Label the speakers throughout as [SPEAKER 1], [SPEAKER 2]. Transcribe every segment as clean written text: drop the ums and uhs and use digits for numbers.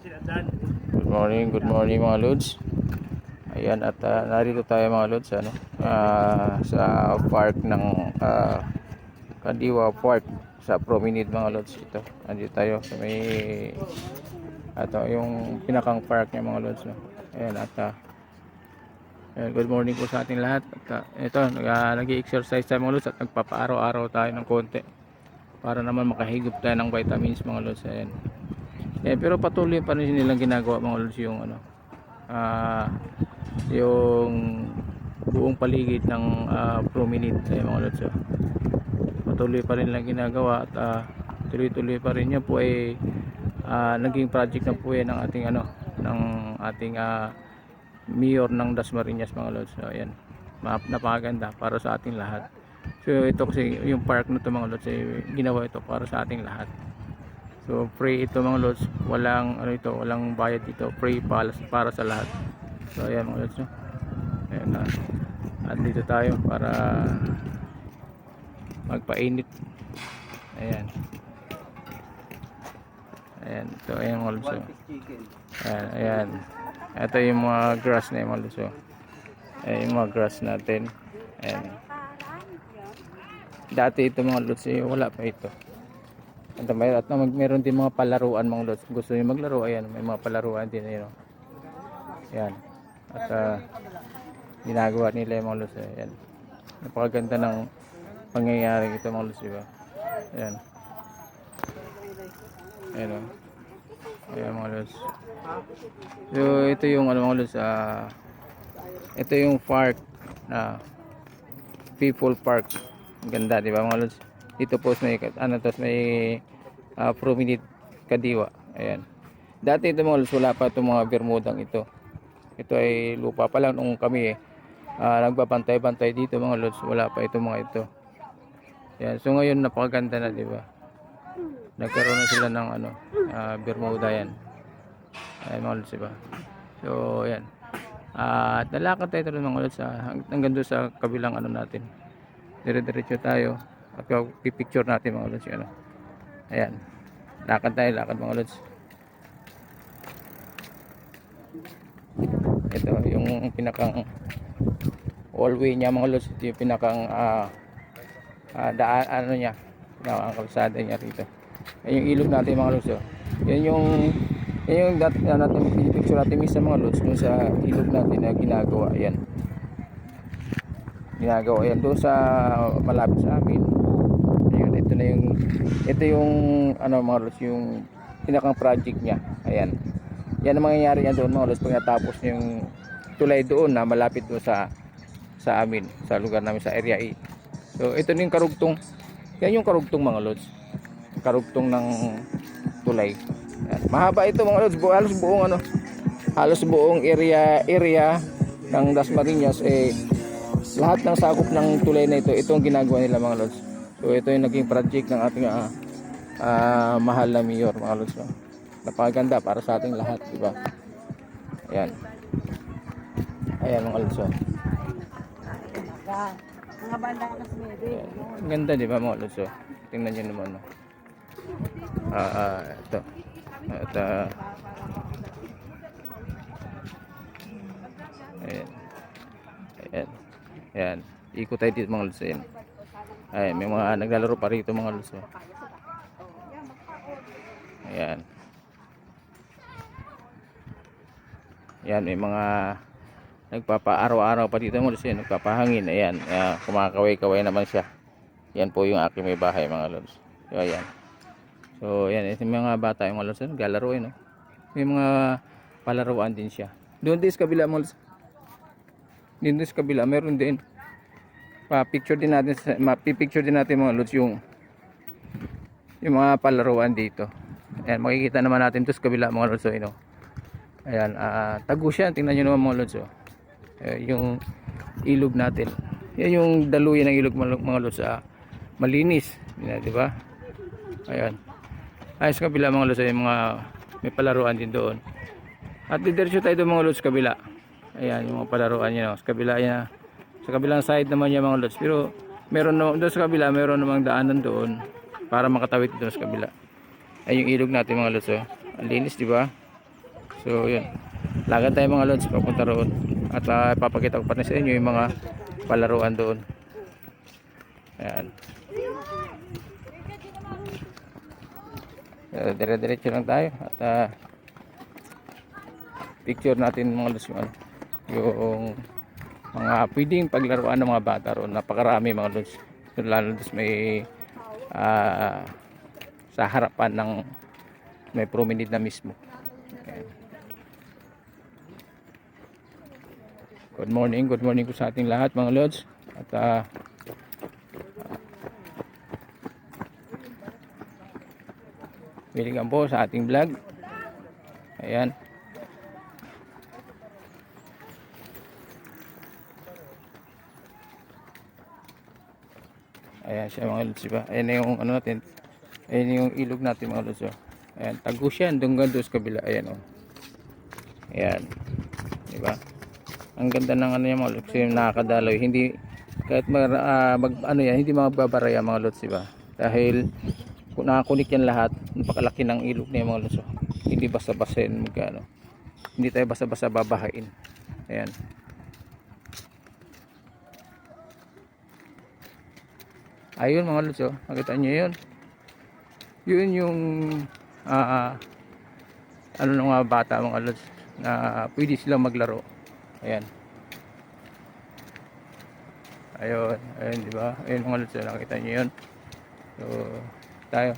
[SPEAKER 1] Good morning mga lods. Ayan at narito tayo mga lods sa park ng Kadiwa Park sa Promenade mga lods. Ito, andito tayo sa may yung pinakang park niya mga lods, no? Ayan good morning po sa ating lahat. At ito, nag-exercise tayo mga lods at nagpapaaraw-araw tayo ng konti para naman makahigop tayo ng vitamins mga lods. Ayan. Pero patuloy pa rin nilang ginagawa mga lods yung yung buong paligid ng Promenade mga lods. Patuloy pa rin nilang ginagawa at tuloy-tuloy pa rin. Yan po ay naging project na po yan ng ating ng ating mayor ng Dasmariñas mga lods. So ayan, napakaganda para sa ating lahat. So ito kasi yung park na to mga lods ay ginawa ito para sa ating lahat. So free ito mga lods, walang walang bayad dito, free para sa lahat. So ayan mga lods, no? Ayan na. At dito tayo para magpainit. Ayan. Ayan, ito ayan mga lods. Ayan, ayan. Ito yung mga grass na yung mga lods. Ayan yung mga grass natin. Ayan. Dati ito mga lods, wala pa ito. At meron din mga palaruan mga lods. Gusto niyo maglaro, ayan, may mga palaruan din ayan. Ayan. At ginagawa nila yung mga lods. Ayan. Napakaganda ng pangyayari ito mga lods, diba? Ayan. Ayan. Ayan mga lods. So ito yung mga lods, ito yung park na People Park. Ang ganda, diba mga lods? Dito po may may Promenade Kadiwa. Ayan. Dati ito mga lods, wala pa itong mga bermudang ito. Ito ay lupa pa lang nung kami nagbabantay-bantay dito mga lods. Wala pa itong mga ito. Ayan. So ngayon napakaganda na, diba? Nagkaroon na sila ng bermuda yan. Ayan mga lods, diba? So ayan. At nalakad tayo mga lods hanggang doon sa kabilang natin. Dire-diretso tayo at pipicture natin mga lods. Ayan. Lakad mga lods. Ito yung pinakang hallway niya mga lods. Ito yung pinakang daan niya, ang kalsada niya rito. Ayan yung ilog natin mga lods. Yan yung natin picture natin minsan mga lods dun sa ilog natin na ginagawa. Ayan. Ginagawa yan doon sa malapit sa amin. Ayun, ito yung mga lods, yung pinakang project niya. Ayan. Yan ang mangyayari yan doon mga lods pag natapos yung tulay doon na malapit doon sa amin, sa lugar namin sa area A. So ito yung karugtong. Yan yung karugtong mga lods. Karugtong ng tulay. Yan. Mahaba ito mga lods, halos buong area ng Dasmariñas lahat ng sakop ng tulay na ito ang ginagawa nila mga lods. So ito yung naging project ng ating mahal na mayor mga lods. Napakaganda para sa ating lahat, diba? Ayan. Ayan mga lods.
[SPEAKER 2] Mga banda kasi meron.
[SPEAKER 1] Ang ganda, diba mga lods? Tingnan nyo naman. Ito. Ayan. Ayan. Ayan. Ikot tayo dito mga lods. Ayan. Ayan. May mga naglalaro pa rito mga lods. Ayan. Ayan. May mga nagpapa-araw-araw pa dito mga lods. Ayan. Nagpapahangin. Ayan. Kumakaway-kaway naman siya. Yan po yung aking may bahay mga lods. So ayan. So ayan. Ito yung mga bata yung mga lods. Naglalaro no? May mga palaruan din siya. Doon din sa kabila mga lods. Dito sa kabila meron din. Pipicture din natin mga lods yung mga palaruan dito. Ayan, makikita naman natin ito sa kabila mga lods. Ayan, tago siya. Tingnan nyo naman mga lods. Yung ilog natin. Yan yung daluyan ng ilog mga lods. Malinis, di ba? Ayan. Ay sa kabila mga lods, yung mga may palaruan din doon. At didiretso tayo doon mga lods sa kabila. Ayan yung mga palaruan niya, sa kabila niya. Sa kabilang side naman niya mga lods. Pero meron naman doon sa kabila, meron namang daanan doon para makatawid dito sa kabila. Ay yung ilog natin mga lods. Ang linis, di ba? So yun, lakad tayo mga lods papunta roon. At papakita ko pa rin sa inyo yung mga palaruan doon. Ayan. Dire-diretso lang tayo. At picture natin mga lods yung mga pwedeng paglaruan ng mga bata roon. Napakarami mga lods. So, lalo doon may sa harapan ng may promenade na mismo. Ayan. Good morning po sa ating lahat mga lods. At welcome po sa ating vlog. Ayan. Ayan siya mga lods, diba? Ayan na yung ano natin. Ayan yung ilog natin mga lods. Oh. Ayan, tagus yan. Doon sa kabila. Ayan o. Oh. Ayan. Diba? Ang ganda ng ano yan mga lods. Yung nakakadaloy. Hindi, kahit ano yan, hindi mababaraya mga lods, diba? Dahil kung nakakunik yan lahat, napakalaki ng ilog na yung mga lods. Oh. Hindi basta-basta yan magkano. Hindi tayo basta-basta babahain. Ayan. Ayun mga lods, oh. Nakita nyo yun. Yun yung ano ng mga bata mga lods na pwede silang maglaro. Ayan. Ayun, di ba? Ayun mga lods, oh. Nakita nyo yun. So, tayo.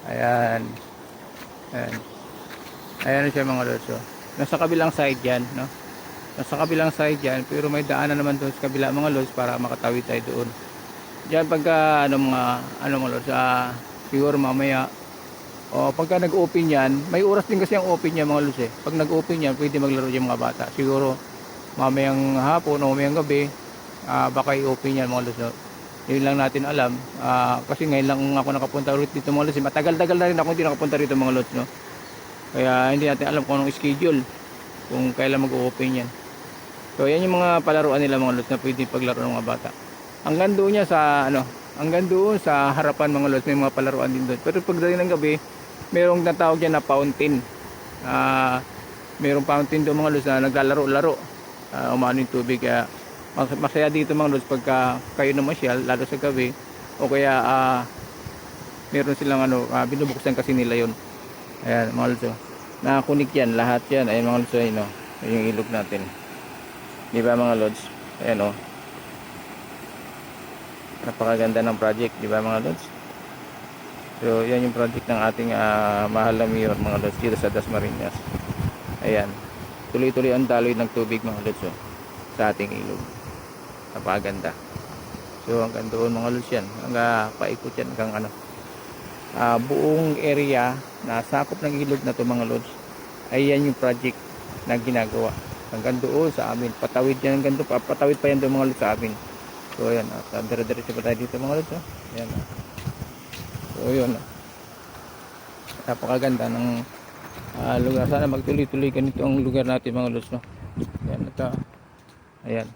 [SPEAKER 1] Ayan. Ayan. Ayan siya mga lods. Oh. Nasa kabilang side yan, no? Nasa kabilang side yan, pero may daanan naman doon sa kabila mga lods para makatawid tayo doon. Diyan pagka mga lods, siguro mamaya pagka nag-open yan, may oras din kasi ang open yan mga lods eh. Pag nag-open yan, pwede maglaro yung mga bata. Siguro mamayang hapon o mamayang gabi, baka i-open yan mga lods. No? Yun lang natin alam. Kasi ngayon lang ako nakapunta ulit dito mga lods. Matagal-tagal na rin ako hindi nakapunta rito mga lods. No? Kaya hindi natin alam kung anong schedule. Kung kailan mag-open yan. So yan yung mga palaruan nila mga lods na pwede paglaro ng mga bata. Hanggang doon niya sa hanggang doon sa harapan mga lods may mga palaruan din doon. Pero pagdating ng gabi, mayroong natawag yan na fountain. Mayroong fountain doon mga lods na naglalaro-laro. Umano yung tubig. Kaya masaya dito mga lods pagka kayo namasyal lalo sa gabi o kaya meron silang binubuksan kasi nila yon. Ayan mga lods, nakakunik yan lahat yan. Ayan mga lods, ayun, yung ilog natin, di ba mga lods? Ayan o, napakaganda ng project, di ba mga lods? So yan yung project ng ating mahal na mayor mga lods dito sa Dasmariñas. Ayan, tuloy-tuloy ang daloy ng tubig mga lods sa ating ilog. Napakaganda. So hanggang doon mga lods yan, hanggang paikot yan hanggang buong area na sakop ng ilog na to mga lods. Ayan yung project na ginagawa hanggang doon sa amin. Patawid yan hanggang doon, patawid pa yan doon mga lods sa amin. So ayan, dire-diretso pa tayo dito mga lods. Ayan. So yun, napakaganda ng lugar. Sana magtuloy-tuloy ganito ang lugar natin mga lods, no? Ayan, ayan.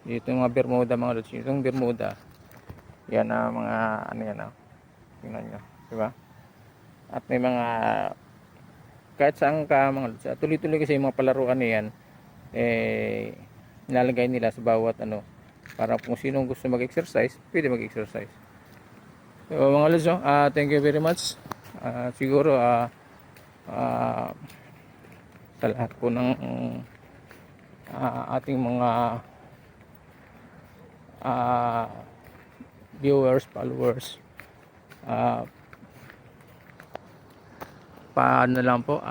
[SPEAKER 1] Dito yung mga Bermuda mga lods. Itong Bermuda, yan mga yan tingnan nyo, diba? At may mga kahit saan ka mga lods, tuloy-tuloy kasi yung mga palaruan niyan nilalagay nila sa bawat para kung sino gusto mag-exercise pwede mag-exercise. So mga lods, thank you very much. Siguro sa lahat po ng ating mga viewers, followers, paano lang po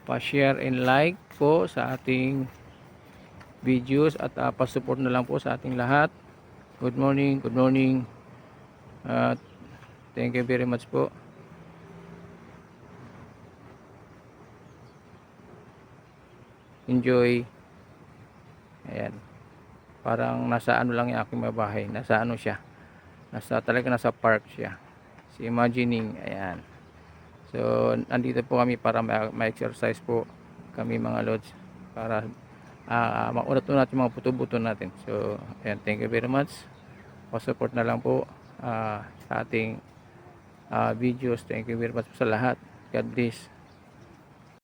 [SPEAKER 1] pa-share and like po sa ating videos at pa-support na lang po sa ating lahat. Good morning, thank you very much po. Enjoy. Ayan, parang nasa lang yung aking bahay, nasa siya, talaga nasa park siya, si imagining. Ayan, So, andito po kami para ma-exercise po kami mga lods para maunat po natin mga buto-buto natin. So, ayan, thank you very much. Pa-support na lang po sa ating videos. Thank you very much po sa lahat. God bless.